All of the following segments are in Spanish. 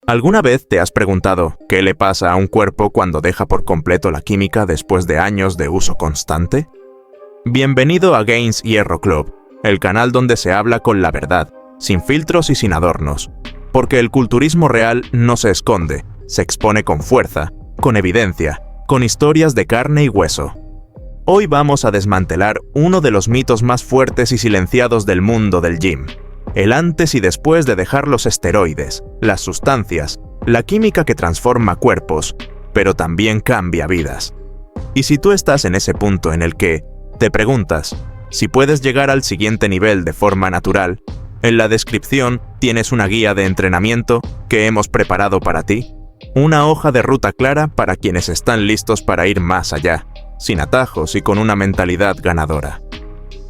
¿Alguna vez te has preguntado qué le pasa a un cuerpo cuando deja por completo la química después de años de uso constante? Bienvenido a Gains Hierro Club, el canal donde se habla con la verdad, sin filtros y sin adornos, porque el culturismo real no se esconde, se expone con fuerza, con evidencia, con historias de carne y hueso. Hoy vamos a desmantelar uno de los mitos más fuertes y silenciados del mundo del gym. El antes y después de dejar los esteroides, las sustancias, la química que transforma cuerpos, pero también cambia vidas. Y si tú estás en ese punto en el que te preguntas si puedes llegar al siguiente nivel de forma natural, en la descripción tienes una guía de entrenamiento que hemos preparado para ti, una hoja de ruta clara para quienes están listos para ir más allá, sin atajos y con una mentalidad ganadora.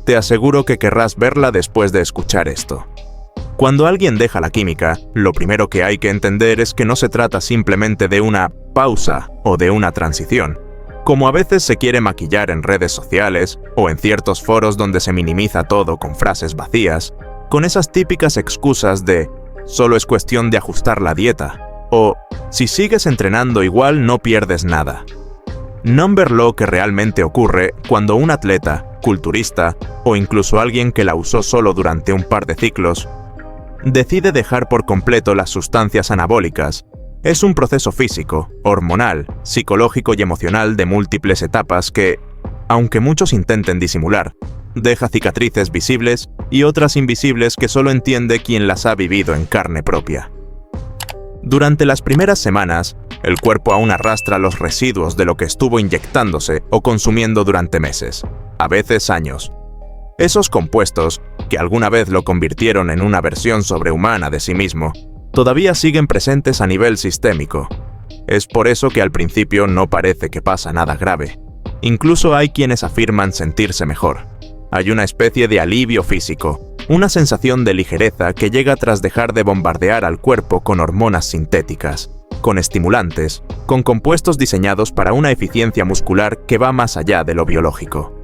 Te aseguro que querrás verla después de escuchar esto. Cuando alguien deja la química, lo primero que hay que entender es que no se trata simplemente de una pausa o de una transición, como a veces se quiere maquillar en redes sociales o en ciertos foros donde se minimiza todo con frases vacías, con esas típicas excusas de «solo es cuestión de ajustar la dieta» o «si sigues entrenando igual no pierdes nada». No ver lo que realmente ocurre cuando un atleta, culturista o incluso alguien que la usó solo durante un par de ciclos, decide dejar por completo las sustancias anabólicas. Es un proceso físico, hormonal, psicológico y emocional de múltiples etapas que, aunque muchos intenten disimular, deja cicatrices visibles y otras invisibles que solo entiende quien las ha vivido en carne propia. Durante las primeras semanas, el cuerpo aún arrastra los residuos de lo que estuvo inyectándose o consumiendo durante meses, a veces años. Esos compuestos, que alguna vez lo convirtieron en una versión sobrehumana de sí mismo, todavía siguen presentes a nivel sistémico. Es por eso que al principio no parece que pasa nada grave. Incluso hay quienes afirman sentirse mejor. Hay una especie de alivio físico, una sensación de ligereza que llega tras dejar de bombardear al cuerpo con hormonas sintéticas, con estimulantes, con compuestos diseñados para una eficiencia muscular que va más allá de lo biológico.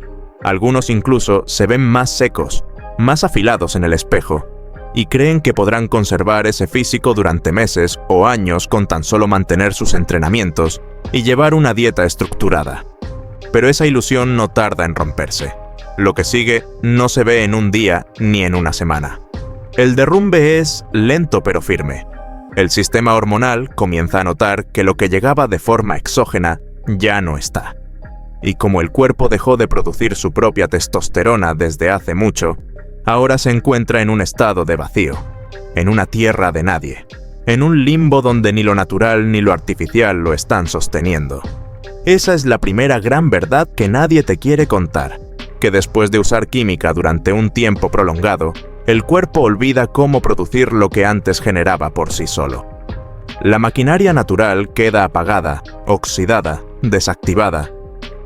Algunos incluso se ven más secos, más afilados en el espejo, y creen que podrán conservar ese físico durante meses o años con tan solo mantener sus entrenamientos y llevar una dieta estructurada. Pero esa ilusión no tarda en romperse. Lo que sigue no se ve en un día ni en una semana. El derrumbe es lento pero firme. El sistema hormonal comienza a notar que lo que llegaba de forma exógena ya no está. Y como el cuerpo dejó de producir su propia testosterona desde hace mucho, ahora se encuentra en un estado de vacío, en una tierra de nadie, en un limbo donde ni lo natural ni lo artificial lo están sosteniendo. Esa es la primera gran verdad que nadie te quiere contar, que después de usar química durante un tiempo prolongado, el cuerpo olvida cómo producir lo que antes generaba por sí solo. La maquinaria natural queda apagada, oxidada, desactivada.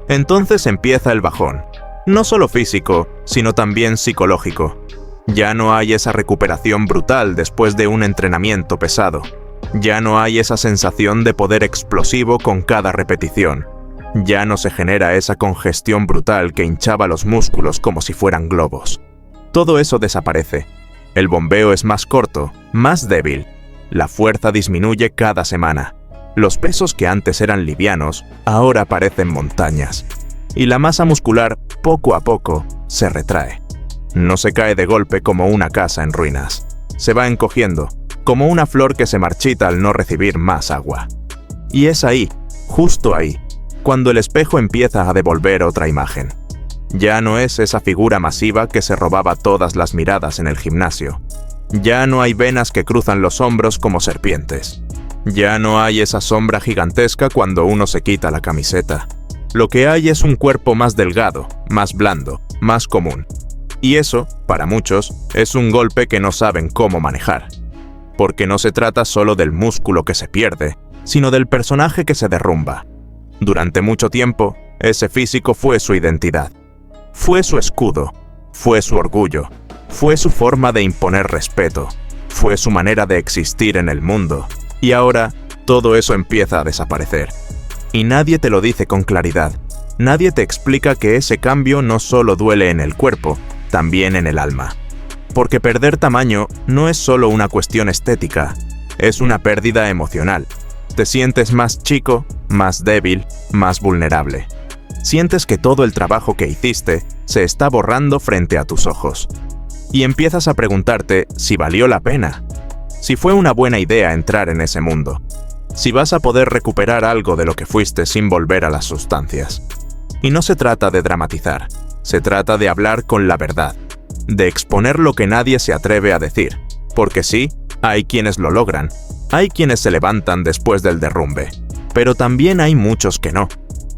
Entonces empieza el bajón, no solo físico, sino también psicológico. Ya no hay esa recuperación brutal después de un entrenamiento pesado. Ya no hay esa sensación de poder explosivo con cada repetición. Ya no se genera esa congestión brutal que hinchaba los músculos como si fueran globos. Todo eso desaparece. El bombeo es más corto, más débil. La fuerza disminuye cada semana. Los pesos que antes eran livianos, ahora parecen montañas. Y la masa muscular, poco a poco, se retrae. No se cae de golpe como una casa en ruinas. Se va encogiendo, como una flor que se marchita al no recibir más agua. Y es ahí, justo ahí, cuando el espejo empieza a devolver otra imagen. Ya no es esa figura masiva que se robaba todas las miradas en el gimnasio. Ya no hay venas que cruzan los hombros como serpientes. Ya no hay esa sombra gigantesca cuando uno se quita la camiseta. Lo que hay es un cuerpo más delgado, más blando, más común. Y eso, para muchos, es un golpe que no saben cómo manejar. Porque no se trata solo del músculo que se pierde, sino del personaje que se derrumba. Durante mucho tiempo, ese físico fue su identidad. Fue su escudo, fue su orgullo, fue su forma de imponer respeto, fue su manera de existir en el mundo. Y ahora, todo eso empieza a desaparecer. Y nadie te lo dice con claridad. Nadie te explica que ese cambio no solo duele en el cuerpo, también en el alma. Porque perder tamaño no es solo una cuestión estética, Es una pérdida emocional. Te sientes más chico, más débil, más vulnerable. Sientes que todo el trabajo que hiciste se está borrando frente a tus ojos. Y empiezas a preguntarte si valió la pena, si fue una buena idea entrar en ese mundo, si vas a poder recuperar algo de lo que fuiste sin volver a las sustancias. Y no se trata de dramatizar, se trata de hablar con la verdad, de exponer lo que nadie se atreve a decir, porque sí, hay quienes lo logran, hay quienes se levantan después del derrumbe, pero también hay muchos que no,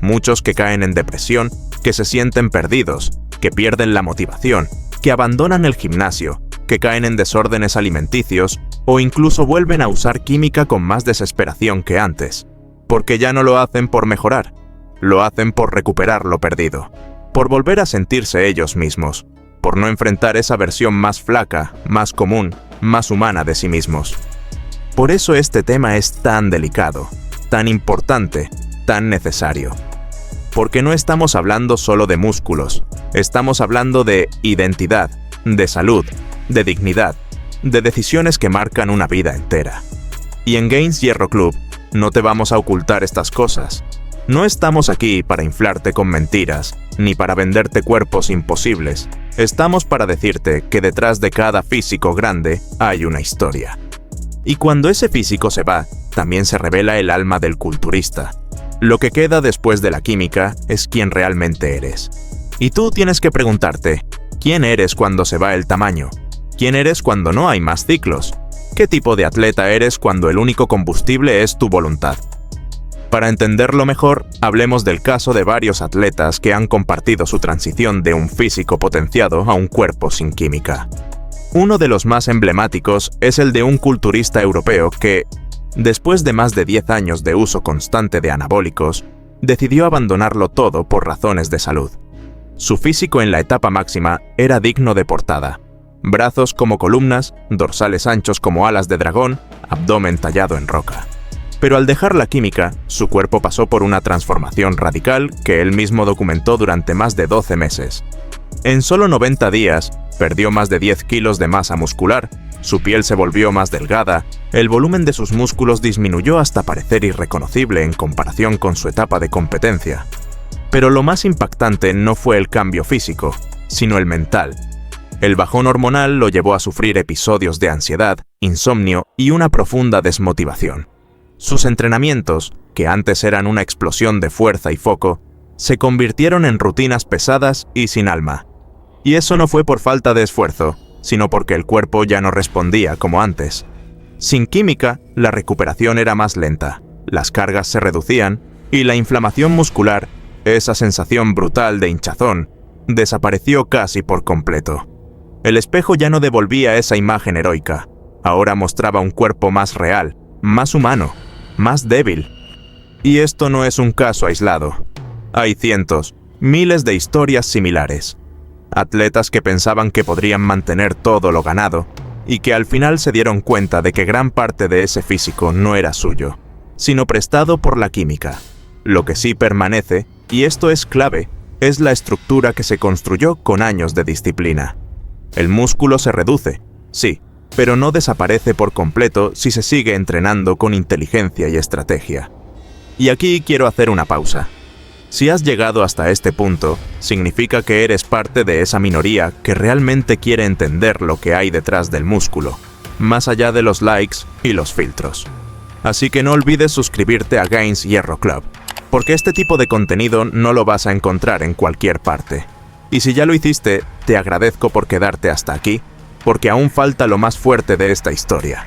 muchos que caen en depresión, que se sienten perdidos, que pierden la motivación, que abandonan el gimnasio, que caen en desórdenes alimenticios o incluso vuelven a usar química con más desesperación que antes, porque ya no lo hacen por mejorar, lo hacen por recuperar lo perdido, por volver a sentirse ellos mismos, por no enfrentar esa versión más flaca, más común, más humana de sí mismos. Por eso este tema es tan delicado, tan importante, tan necesario. Porque no estamos hablando solo de músculos, estamos hablando de identidad, de salud, de dignidad, de decisiones que marcan una vida entera. Y en Gains Hierro Club no te vamos a ocultar estas cosas. No estamos aquí para inflarte con mentiras, ni para venderte cuerpos imposibles. Estamos para decirte que detrás de cada físico grande hay una historia. Y cuando ese físico se va, también se revela el alma del culturista. Lo que queda después de la química es quién realmente eres. Y tú tienes que preguntarte, ¿quién eres cuando se va el tamaño? ¿Quién eres cuando no hay más ciclos? ¿Qué tipo de atleta eres cuando el único combustible es tu voluntad? Para entenderlo mejor, hablemos del caso de varios atletas que han compartido su transición de un físico potenciado a un cuerpo sin química. Uno de los más emblemáticos es el de un culturista europeo que, después de más de 10 años de uso constante de anabólicos, decidió abandonarlo todo por razones de salud. Su físico en la etapa máxima era digno de portada. Brazos como columnas, dorsales anchos como alas de dragón, abdomen tallado en roca. Pero al dejar la química, su cuerpo pasó por una transformación radical que él mismo documentó durante más de 12 meses. En solo 90 días, perdió más de 10 kilos de masa muscular, su piel se volvió más delgada, el volumen de sus músculos disminuyó hasta parecer irreconocible en comparación con su etapa de competencia. Pero lo más impactante no fue el cambio físico, sino el mental. El bajón hormonal lo llevó a sufrir episodios de ansiedad, insomnio y una profunda desmotivación. Sus entrenamientos, que antes eran una explosión de fuerza y foco, se convirtieron en rutinas pesadas y sin alma. Y eso no fue por falta de esfuerzo, sino porque el cuerpo ya no respondía como antes. Sin química, la recuperación era más lenta, las cargas se reducían y la inflamación muscular, esa sensación brutal de hinchazón, desapareció casi por completo. El espejo ya no devolvía esa imagen heroica, ahora mostraba un cuerpo más real, más humano, más débil. Y esto no es un caso aislado. Hay cientos, miles de historias similares. Atletas que pensaban que podrían mantener todo lo ganado y que al final se dieron cuenta de que gran parte de ese físico no era suyo, sino prestado por la química. Lo que sí permanece, y esto es clave, es la estructura que se construyó con años de disciplina. El músculo se reduce, sí, pero no desaparece por completo si se sigue entrenando con inteligencia y estrategia. Y aquí quiero hacer una pausa. Si has llegado hasta este punto, significa que eres parte de esa minoría que realmente quiere entender lo que hay detrás del músculo, más allá de los likes y los filtros. Así que no olvides suscribirte a Gains Hierro Club, porque este tipo de contenido no lo vas a encontrar en cualquier parte. Y si ya lo hiciste, te agradezco por quedarte hasta aquí, porque aún falta lo más fuerte de esta historia.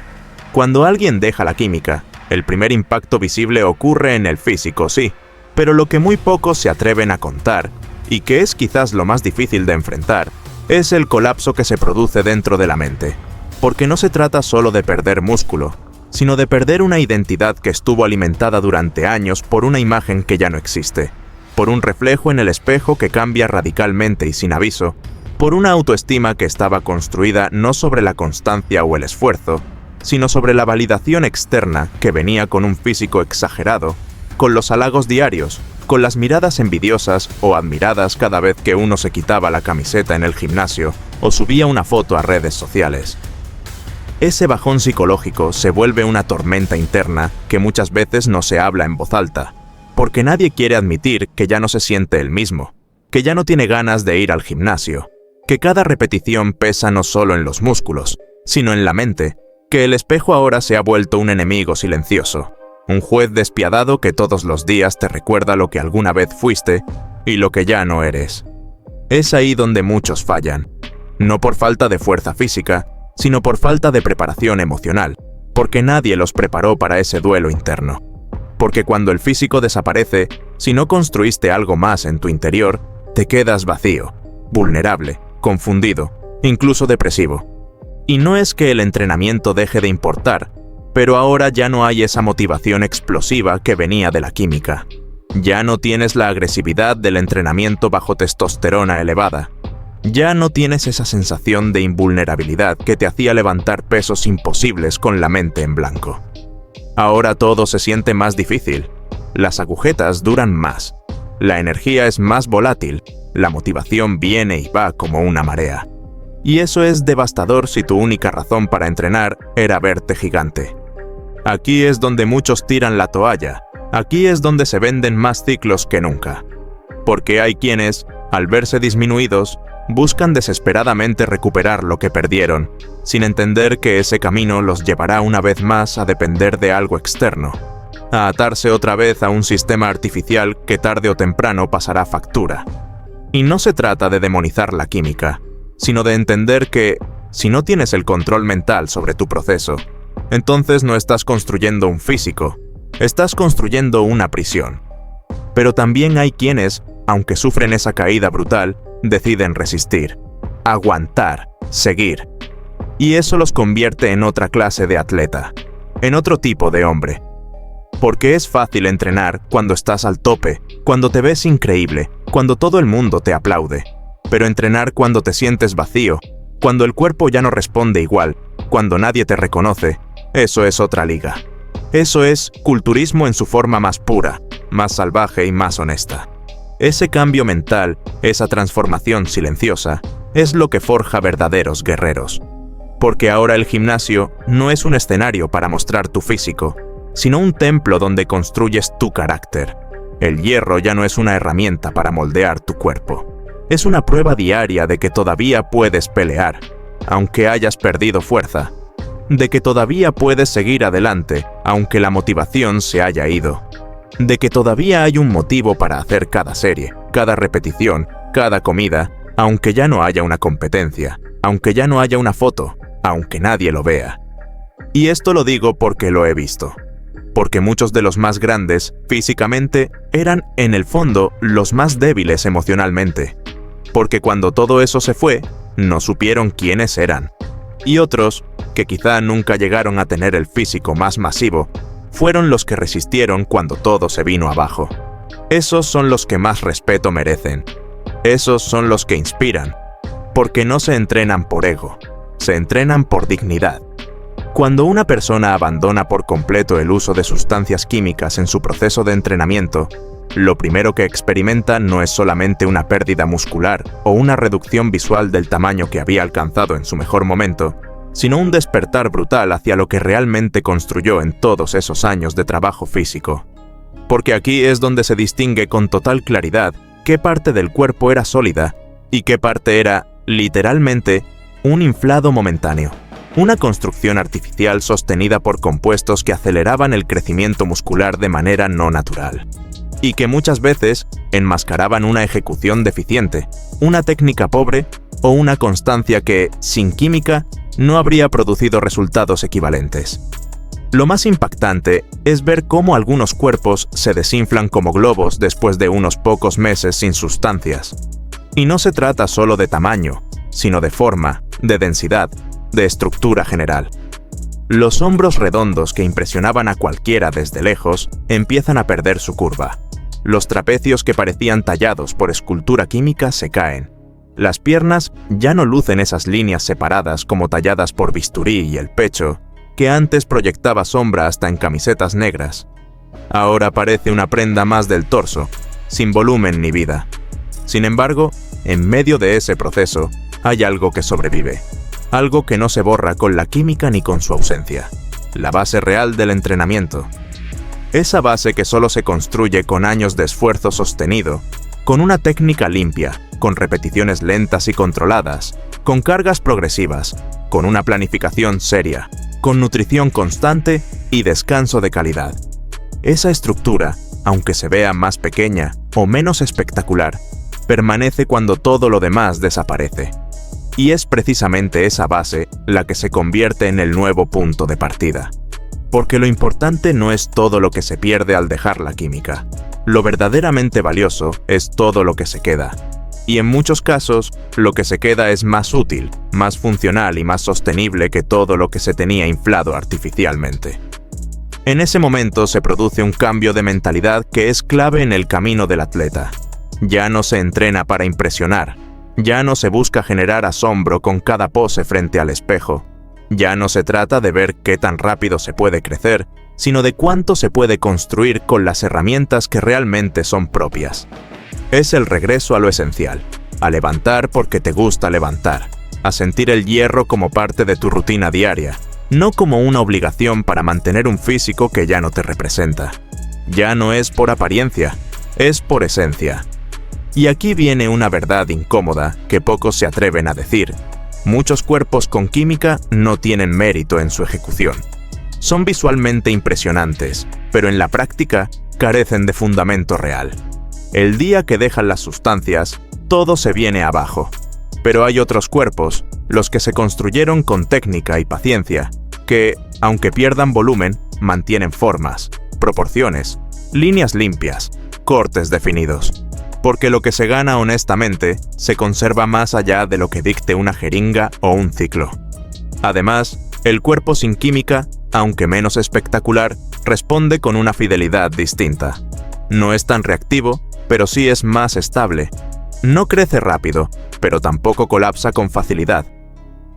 Cuando alguien deja la química, el primer impacto visible ocurre en el físico, sí, pero lo que muy pocos se atreven a contar, y que es quizás lo más difícil de enfrentar, es el colapso que se produce dentro de la mente. Porque no se trata solo de perder músculo, sino de perder una identidad que estuvo alimentada durante años por una imagen que ya no existe, por un reflejo en el espejo que cambia radicalmente y sin aviso, por una autoestima que estaba construida no sobre la constancia o el esfuerzo, sino sobre la validación externa que venía con un físico exagerado, con los halagos diarios, con las miradas envidiosas o admiradas cada vez que uno se quitaba la camiseta en el gimnasio o subía una foto a redes sociales. Ese bajón psicológico se vuelve una tormenta interna que muchas veces no se habla en voz alta, porque nadie quiere admitir que ya no se siente el mismo, que ya no tiene ganas de ir al gimnasio, que cada repetición pesa no solo en los músculos, sino en la mente, que el espejo ahora se ha vuelto un enemigo silencioso, un juez despiadado que todos los días te recuerda lo que alguna vez fuiste y lo que ya no eres. Es ahí donde muchos fallan, no por falta de fuerza física, sino por falta de preparación emocional, porque nadie los preparó para ese duelo interno. Porque cuando el físico desaparece, si no construiste algo más en tu interior, te quedas vacío, vulnerable, confundido, incluso depresivo. Y no es que el entrenamiento deje de importar, pero ahora ya no hay esa motivación explosiva que venía de la química. Ya no tienes la agresividad del entrenamiento bajo testosterona elevada. Ya no tienes esa sensación de invulnerabilidad que te hacía levantar pesos imposibles con la mente en blanco. Ahora todo se siente más difícil. Las agujetas duran más. La energía es más volátil. La motivación viene y va como una marea. Y eso es devastador si tu única razón para entrenar era verte gigante. Aquí es donde muchos tiran la toalla. Aquí es donde se venden más ciclos que nunca. Porque hay quienes, al verse disminuidos, buscan desesperadamente recuperar lo que perdieron, sin entender que ese camino los llevará una vez más a depender de algo externo, a atarse otra vez a un sistema artificial que tarde o temprano pasará factura. Y no se trata de demonizar la química, sino de entender que, si no tienes el control mental sobre tu proceso, entonces no estás construyendo un físico, estás construyendo una prisión. Pero también hay quienes, aunque sufren esa caída brutal, deciden resistir, aguantar, seguir. Y eso los convierte en otra clase de atleta, en otro tipo de hombre. Porque es fácil entrenar cuando estás al tope, cuando te ves increíble, cuando todo el mundo te aplaude. Pero entrenar cuando te sientes vacío, cuando el cuerpo ya no responde igual, cuando nadie te reconoce, eso es otra liga. Eso es culturismo en su forma más pura, más salvaje y más honesta. Ese cambio mental, esa transformación silenciosa, es lo que forja verdaderos guerreros. Porque ahora el gimnasio no es un escenario para mostrar tu físico, sino un templo donde construyes tu carácter. El hierro ya no es una herramienta para moldear tu cuerpo. Es una prueba diaria de que todavía puedes pelear, aunque hayas perdido fuerza. De que todavía puedes seguir adelante, aunque la motivación se haya ido. De que todavía hay un motivo para hacer cada serie, cada repetición, cada comida, aunque ya no haya una competencia, aunque ya no haya una foto, aunque nadie lo vea. Y esto lo digo porque lo he visto. Porque muchos de los más grandes, físicamente, eran, en el fondo, los más débiles emocionalmente. Porque cuando todo eso se fue, no supieron quiénes eran. Y otros, que quizá nunca llegaron a tener el físico más masivo, fueron los que resistieron cuando todo se vino abajo. Esos son los que más respeto merecen. Esos son los que inspiran. Porque no se entrenan por ego, se entrenan por dignidad. Cuando una persona abandona por completo el uso de sustancias químicas en su proceso de entrenamiento, lo primero que experimenta no es solamente una pérdida muscular o una reducción visual del tamaño que había alcanzado en su mejor momento, sino un despertar brutal hacia lo que realmente construyó en todos esos años de trabajo físico. Porque aquí es donde se distingue con total claridad qué parte del cuerpo era sólida y qué parte era, literalmente, un inflado momentáneo. Una construcción artificial sostenida por compuestos que aceleraban el crecimiento muscular de manera no natural. Y que muchas veces enmascaraban una ejecución deficiente, una técnica pobre o una constancia que, sin química, no habría producido resultados equivalentes. Lo más impactante es ver cómo algunos cuerpos se desinflan como globos después de unos pocos meses sin sustancias. Y no se trata solo de tamaño, sino de forma, de densidad, de estructura general. Los hombros redondos que impresionaban a cualquiera desde lejos empiezan a perder su curva. Los trapecios que parecían tallados por escultura química se caen. Las piernas ya no lucen esas líneas separadas como talladas por bisturí y el pecho, que antes proyectaba sombra hasta en camisetas negras. Ahora parece una prenda más del torso, sin volumen ni vida. Sin embargo, en medio de ese proceso, hay algo que sobrevive. algo que no se borra con la química ni con su ausencia, la base real del entrenamiento. Esa base que solo se construye con años de esfuerzo sostenido, con una técnica limpia, con repeticiones lentas y controladas, con cargas progresivas, con una planificación seria, con nutrición constante y descanso de calidad. Esa estructura, aunque se vea más pequeña o menos espectacular, permanece cuando todo lo demás desaparece. Y es precisamente esa base la que se convierte en el nuevo punto de partida. Porque lo importante no es todo lo que se pierde al dejar la química. Lo verdaderamente valioso es todo lo que se queda. Y en muchos casos, lo que se queda es más útil, más funcional y más sostenible que todo lo que se tenía inflado artificialmente. En ese momento se produce un cambio de mentalidad que es clave en el camino del atleta. Ya no se entrena para impresionar, ya no se busca generar asombro con cada pose frente al espejo, ya no se trata de ver qué tan rápido se puede crecer, sino de cuánto se puede construir con las herramientas que realmente son propias. Es el regreso a lo esencial, a levantar porque te gusta levantar, a sentir el hierro como parte de tu rutina diaria, no como una obligación para mantener un físico que ya no te representa. Ya no es por apariencia, es por esencia. Y aquí viene una verdad incómoda que pocos se atreven a decir. Muchos cuerpos con química no tienen mérito en su ejecución. Son visualmente impresionantes, pero en la práctica carecen de fundamento real. El día que dejan las sustancias, todo se viene abajo. Pero hay otros cuerpos, los que se construyeron con técnica y paciencia, que, aunque pierdan volumen, mantienen formas, proporciones, líneas limpias, cortes definidos. Porque lo que se gana honestamente se conserva más allá de lo que dicte una jeringa o un ciclo. Además, el cuerpo sin química, aunque menos espectacular, responde con una fidelidad distinta. No es tan reactivo, pero sí es más estable. No crece rápido, pero tampoco colapsa con facilidad.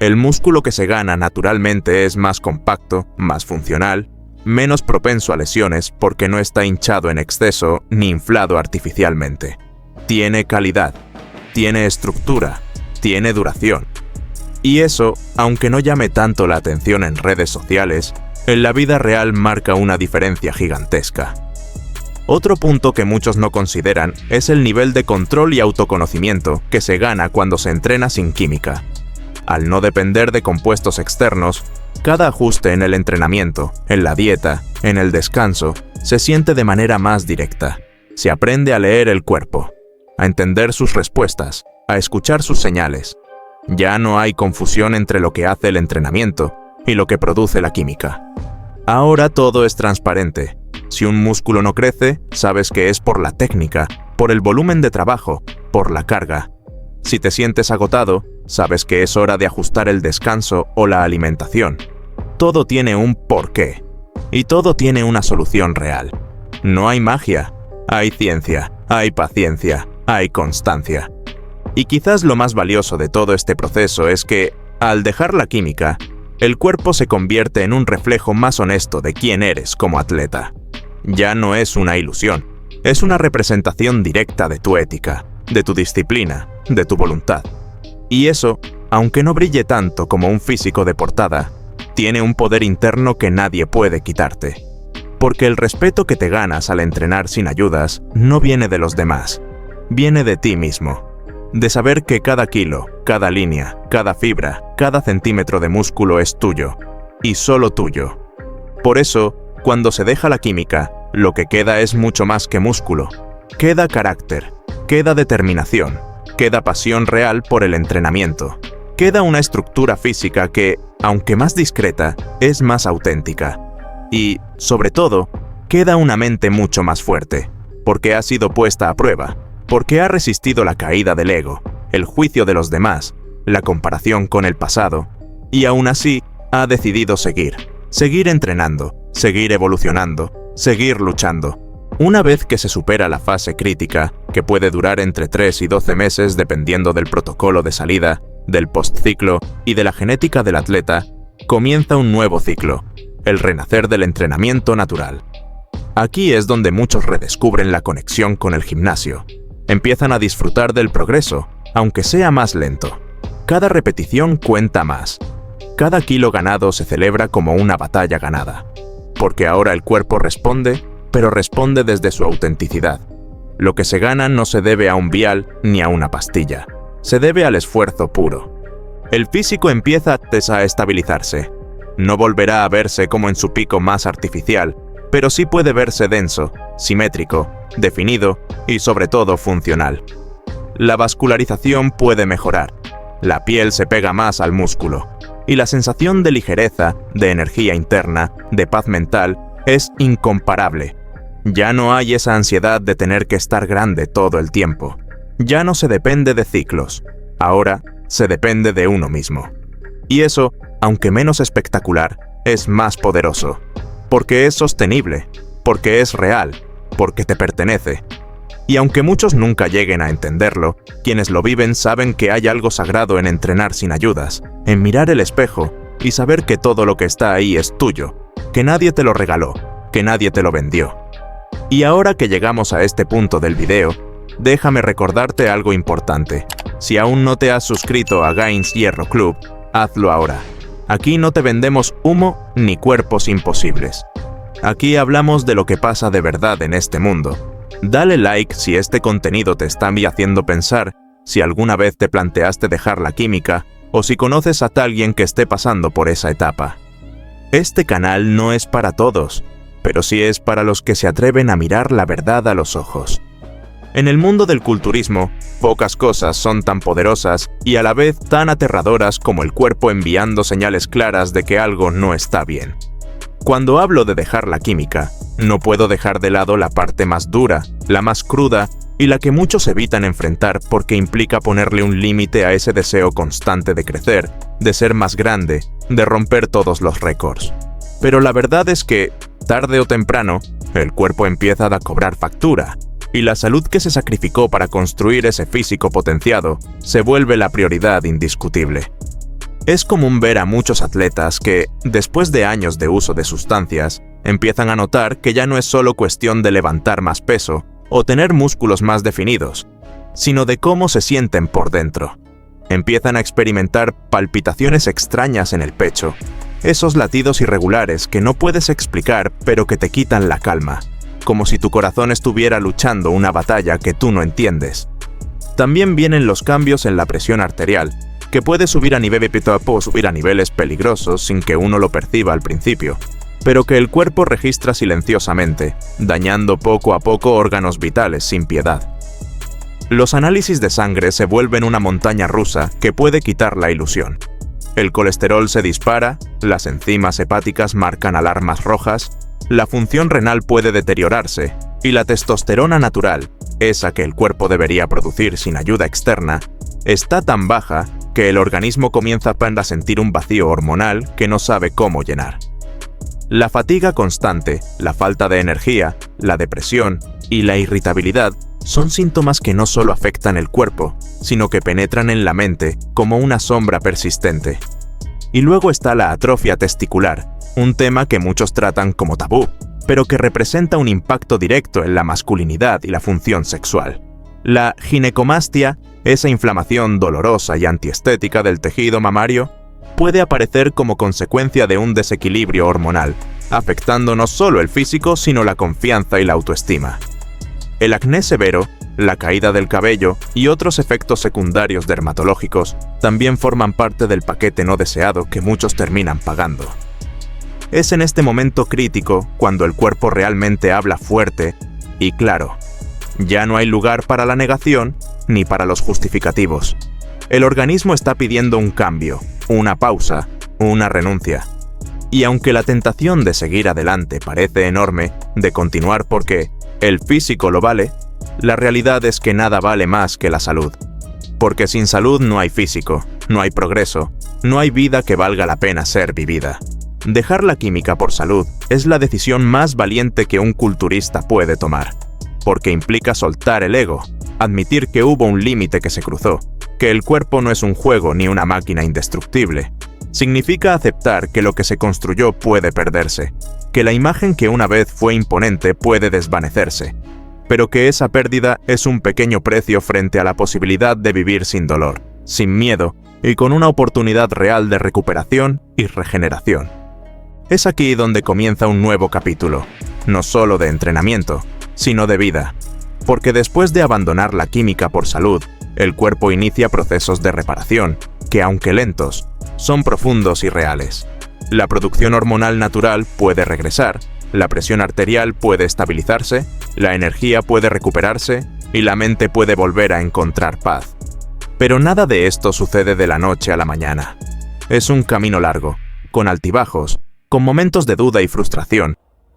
El músculo que se gana naturalmente es más compacto, más funcional, menos propenso a lesiones porque no está hinchado en exceso ni inflado artificialmente. Tiene calidad, tiene estructura, tiene duración. Y eso, aunque no llame tanto la atención en redes sociales, en la vida real marca una diferencia gigantesca. Otro punto que muchos no consideran es el nivel de control y autoconocimiento que se gana cuando se entrena sin química. Al no depender de compuestos externos, cada ajuste en el entrenamiento, en la dieta, en el descanso, se siente de manera más directa. Se aprende a leer el cuerpo, a entender sus respuestas, a escuchar sus señales. Ya no hay confusión entre lo que hace el entrenamiento y lo que produce la química. Ahora todo es transparente. Si un músculo no crece, sabes que es por la técnica, por el volumen de trabajo, por la carga. Si te sientes agotado, sabes que es hora de ajustar el descanso o la alimentación. Todo tiene un porqué, y todo tiene una solución real. No hay magia, hay ciencia, hay paciencia, hay constancia. Y quizás lo más valioso de todo este proceso es que, al dejar la química, el cuerpo se convierte en un reflejo más honesto de quién eres como atleta. Ya no es una ilusión, es una representación directa de tu ética, de tu disciplina, de tu voluntad. Y eso, aunque no brille tanto como un físico de portada, tiene un poder interno que nadie puede quitarte. Porque el respeto que te ganas al entrenar sin ayudas no viene de los demás, viene de ti mismo. De saber que cada kilo, cada línea, cada fibra, cada centímetro de músculo es tuyo, y solo tuyo. Por eso, cuando se deja la química, lo que queda es mucho más que músculo. Queda carácter, queda determinación, queda pasión real por el entrenamiento. Queda una estructura física que, aunque más discreta, es más auténtica. Y, sobre todo, queda una mente mucho más fuerte, porque ha sido puesta a prueba, porque ha resistido la caída del ego, el juicio de los demás, la comparación con el pasado, y aún así ha decidido seguir entrenando, seguir evolucionando, seguir luchando. Una vez que se supera la fase crítica, que puede durar entre 3 y 12 meses dependiendo del protocolo de salida, del postciclo y de la genética del atleta, comienza un nuevo ciclo, el renacer del entrenamiento natural. Aquí es donde muchos redescubren la conexión con el gimnasio. Empiezan a disfrutar del progreso, aunque sea más lento. Cada repetición cuenta más. Cada kilo ganado se celebra como una batalla ganada. Porque ahora el cuerpo responde, pero responde desde su autenticidad. Lo que se gana no se debe a un vial ni a una pastilla. Se debe al esfuerzo puro. El físico empieza a estabilizarse. No volverá a verse como en su pico más artificial, pero sí puede verse denso, simétrico, definido y sobre todo funcional. La vascularización puede mejorar. La piel se pega más al músculo. Y la sensación de ligereza, de energía interna, de paz mental, es incomparable. Ya no hay esa ansiedad de tener que estar grande todo el tiempo. Ya no se depende de ciclos. Ahora se depende de uno mismo. Y eso, aunque menos espectacular, es más poderoso. Porque es sostenible, porque es real, porque te pertenece. Y aunque muchos nunca lleguen a entenderlo, quienes lo viven saben que hay algo sagrado en entrenar sin ayudas, en mirar el espejo y saber que todo lo que está ahí es tuyo, que nadie te lo regaló, que nadie te lo vendió. Y ahora que llegamos a este punto del video, déjame recordarte algo importante. Si aún no te has suscrito a Gains Hierro Club, hazlo ahora. Aquí no te vendemos humo ni cuerpos imposibles. Aquí hablamos de lo que pasa de verdad en este mundo. Dale like si este contenido te está haciendo pensar, si alguna vez te planteaste dejar la química o si conoces a alguien que esté pasando por esa etapa. Este canal no es para todos, pero sí es para los que se atreven a mirar la verdad a los ojos. En el mundo del culturismo, pocas cosas son tan poderosas y a la vez tan aterradoras como el cuerpo enviando señales claras de que algo no está bien. Cuando hablo de dejar la química, no puedo dejar de lado la parte más dura, la más cruda y la que muchos evitan enfrentar porque implica ponerle un límite a ese deseo constante de crecer, de ser más grande, de romper todos los récords. Pero la verdad es que, tarde o temprano, el cuerpo empieza a cobrar factura, y la salud que se sacrificó para construir ese físico potenciado se vuelve la prioridad indiscutible. Es común ver a muchos atletas que, después de años de uso de sustancias, empiezan a notar que ya no es solo cuestión de levantar más peso o tener músculos más definidos, sino de cómo se sienten por dentro. Empiezan a experimentar palpitaciones extrañas en el pecho, esos latidos irregulares que no puedes explicar pero que te quitan la calma, como si tu corazón estuviera luchando una batalla que tú no entiendes. También vienen los cambios en la presión arterial, que puede subir a niveles peligrosos sin que uno lo perciba al principio, pero que el cuerpo registra silenciosamente, dañando poco a poco órganos vitales sin piedad. Los análisis de sangre se vuelven una montaña rusa que puede quitar la ilusión. El colesterol se dispara, las enzimas hepáticas marcan alarmas rojas, la función renal puede deteriorarse y la testosterona natural, esa que el cuerpo debería producir sin ayuda externa, está tan baja que el organismo comienza a sentir un vacío hormonal que no sabe cómo llenar. La fatiga constante, la falta de energía, la depresión y la irritabilidad son síntomas que no solo afectan el cuerpo, sino que penetran en la mente como una sombra persistente. Y luego está la atrofia testicular, un tema que muchos tratan como tabú, pero que representa un impacto directo en la masculinidad y la función sexual. La ginecomastia, esa inflamación dolorosa y antiestética del tejido mamario, puede aparecer como consecuencia de un desequilibrio hormonal, afectando no solo el físico sino la confianza y la autoestima. El acné severo, la caída del cabello y otros efectos secundarios dermatológicos también forman parte del paquete no deseado que muchos terminan pagando. Es en este momento crítico cuando el cuerpo realmente habla fuerte y claro. Ya no hay lugar para la negación ni para los justificativos. El organismo está pidiendo un cambio, una pausa, una renuncia. Y aunque la tentación de seguir adelante parece enorme, de continuar porque el físico lo vale, la realidad es que nada vale más que la salud. Porque sin salud no hay físico, no hay progreso, no hay vida que valga la pena ser vivida. Dejar la química por salud es la decisión más valiente que un culturista puede tomar. Porque implica soltar el ego, admitir que hubo un límite que se cruzó, que el cuerpo no es un juego ni una máquina indestructible. Significa aceptar que lo que se construyó puede perderse, que la imagen que una vez fue imponente puede desvanecerse, pero que esa pérdida es un pequeño precio frente a la posibilidad de vivir sin dolor, sin miedo, y con una oportunidad real de recuperación y regeneración. Es aquí donde comienza un nuevo capítulo, no solo de entrenamiento, sino de vida, porque después de abandonar la química por salud, el cuerpo inicia procesos de reparación, que aunque lentos, son profundos y reales. La producción hormonal natural puede regresar, la presión arterial puede estabilizarse, la energía puede recuperarse y la mente puede volver a encontrar paz. Pero nada de esto sucede de la noche a la mañana. Es un camino largo, con altibajos, con momentos de duda y frustración,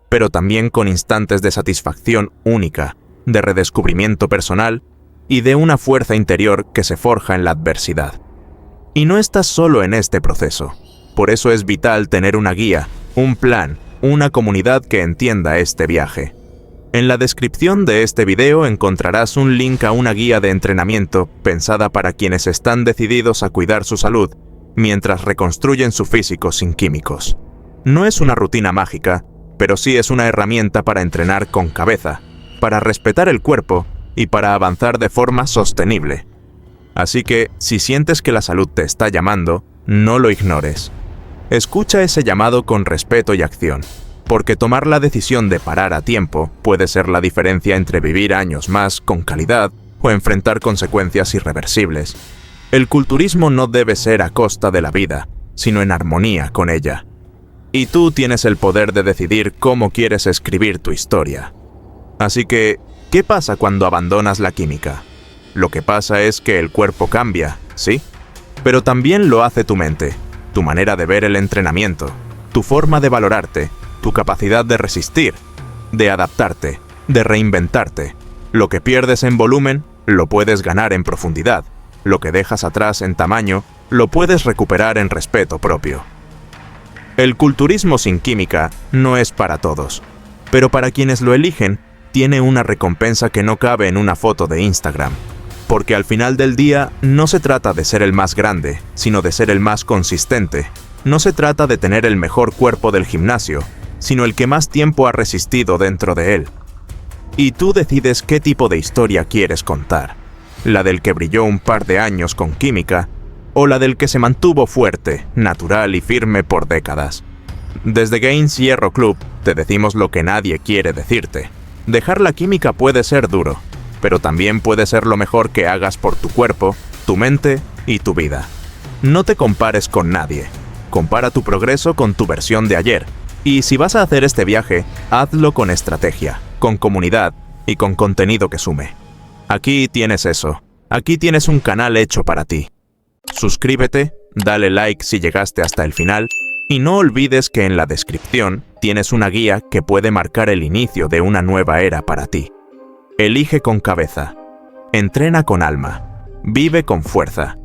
pero también con instantes de satisfacción única, de redescubrimiento personal y de una fuerza interior que se forja en la adversidad. Y no estás solo en este proceso. Por eso es vital tener una guía, un plan, una comunidad que entienda este viaje. En la descripción de este video encontrarás un link a una guía de entrenamiento pensada para quienes están decididos a cuidar su salud mientras reconstruyen su físico sin químicos. No es una rutina mágica, pero sí es una herramienta para entrenar con cabeza, para respetar el cuerpo y para avanzar de forma sostenible. Así que, si sientes que la salud te está llamando, no lo ignores. Escucha ese llamado con respeto y acción, porque tomar la decisión de parar a tiempo puede ser la diferencia entre vivir años más con calidad o enfrentar consecuencias irreversibles. El culturismo no debe ser a costa de la vida, sino en armonía con ella. Y tú tienes el poder de decidir cómo quieres escribir tu historia. Así que, ¿qué pasa cuando abandonas la química? Lo que pasa es que el cuerpo cambia, ¿sí? Pero también lo hace tu mente, tu manera de ver el entrenamiento, tu forma de valorarte, tu capacidad de resistir, de adaptarte, de reinventarte. Lo que pierdes en volumen, lo puedes ganar en profundidad. Lo que dejas atrás en tamaño, lo puedes recuperar en respeto propio. El culturismo sin química no es para todos, pero para quienes lo eligen, tiene una recompensa que no cabe en una foto de Instagram. Porque al final del día, no se trata de ser el más grande, sino de ser el más consistente. No se trata de tener el mejor cuerpo del gimnasio, sino el que más tiempo ha resistido dentro de él. Y tú decides qué tipo de historia quieres contar. La del que brilló un par de años con química, o la del que se mantuvo fuerte, natural y firme por décadas. Desde Gains Hierro Club te decimos lo que nadie quiere decirte. Dejar la química puede ser duro, pero también puede ser lo mejor que hagas por tu cuerpo, tu mente y tu vida. No te compares con nadie. Compara tu progreso con tu versión de ayer. Y si vas a hacer este viaje, hazlo con estrategia, con comunidad y con contenido que sume. Aquí tienes eso. Aquí tienes un canal hecho para ti. Suscríbete, dale like si llegaste hasta el final y no olvides que en la descripción tienes una guía que puede marcar el inicio de una nueva era para ti. Elige con cabeza, entrena con alma, vive con fuerza